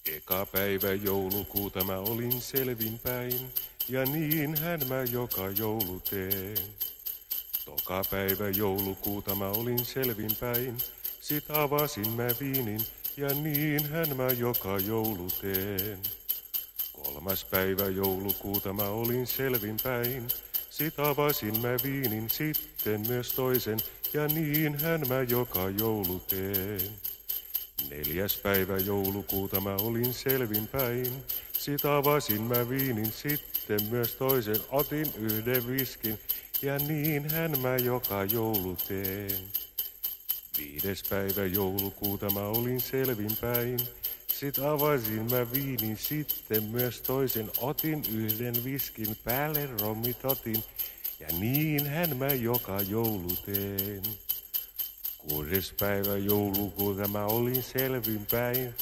Eka päivä joulukuuta mä olin selvinpäin, ja niinhän mä joka joulu teen. Toka päivä joulukuuta mä olin selvinpäin, sit avasin mä viinin, ja niinhän mä joka joulu teen. Kolmas päivä joulukuuta mä olin selvinpäin, sit avasin mä viinin, sitten myös toisen, ja niinhän mä joka joulu teen. Neljäs päivä joulukuuta mä olin selvinpäin, sit avasin mä viinin, sitten myös toisen, otin yhden viskin, ja niinhän mä joka joulu teen. Viides päivä joulukuuta mä olin selvinpäin, sit avasin mä viinin, sitten myös toisen, otin yhden viskin, päälle rommit otin, ja niinhän mä joka joulu teen. Kuudes päivä joulukuuta mä olin selvinpäin,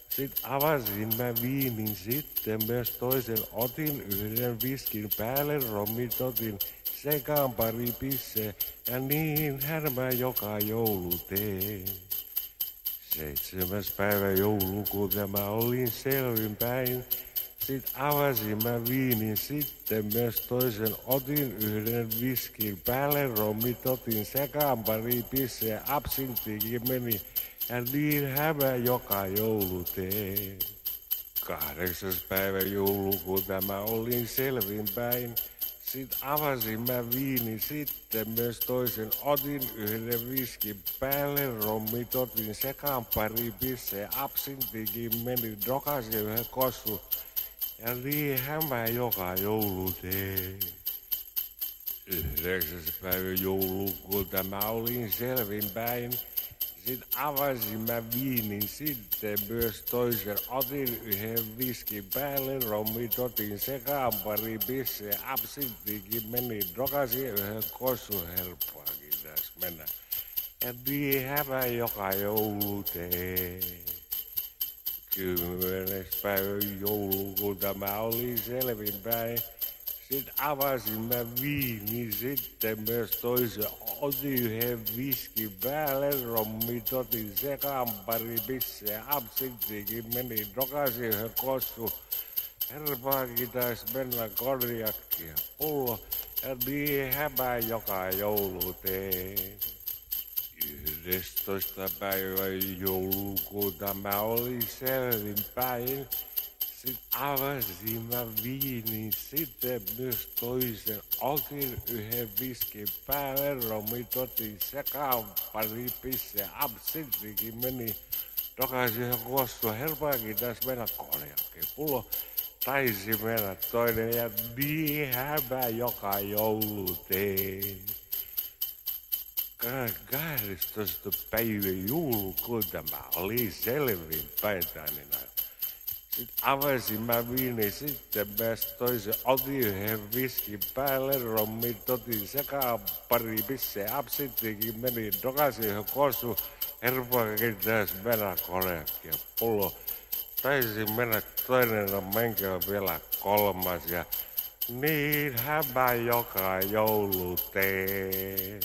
sit avasin mä viinin, sitten myös toisen, otin yhden viskin, päälle rommit otin, sekaan pari pisseä, ja niinhän mä joka joulu teen. Seitsemäs päivä joulukuuta mä olin selvinpäin, sit avasin mä viinin, sitten myös toisen, otin yhden viskin, päälle rommit otin, sekaan pari pisseä, absinttikin meni, ja niinhän mä joka joulu teen. Kahdeksas päivä joulukuuta mä olin selvinpäin, sit avasin mä viinin, sitten myös toisen, otin yhden viskin, päälle rommit otin, sekaan pari pisseä, absinttikin meni, dokasin yhden kossun, ja niinhän mä joka joulu teen. Yhdeksäs päivä joulukuuta mä olin selvinpäin, sit avasin mä viinin, sitten myös toisen, otin yhden viskin, päälle rommit otin, sekaan pari pisseä, absinttikin meni, dokasin yhden kossun, helppoakin tässä mennä. Ja niinhän mä joka joulu teen. 10. päivä joulukuuta mä olin selvinpäin, sit avasin mä viinin, sitten myös toisen, otin yhden viskin, päälle rommit otin, sekaan pari pisseä, absinttikin meni, dokasin yhden kossun, herpaakin taisi mennä konjakkia pullo, ja niinhän mä joka joulu teen. 11. päivä joulukuuta mä olin selvinpäin, sit avasin mä viinin, sitten myös toisen, otin yhden viskin, päälle rommit otin, sekaan pari pisseä, absinttikin meni, dokasin yhden kossun, herpaakin tässä mennä konjakki pullo, taisi mennä toinen, ja niinhän mä joka joulu teen. 12. päivä joulukuuta mä olin selvinpäin tänään. Sitten avasin mä viinin, sitten myös toisen, otin yhden viskin, päälle rommit otin, sekaan pari pisseä, absinttikin meni, dokasin yhden kossun, herpaakin taas mennä konjakki ja pullo. Taisin mennä toinen, no menkö vielä kolmas, ja niinhän mä joka joulu teen.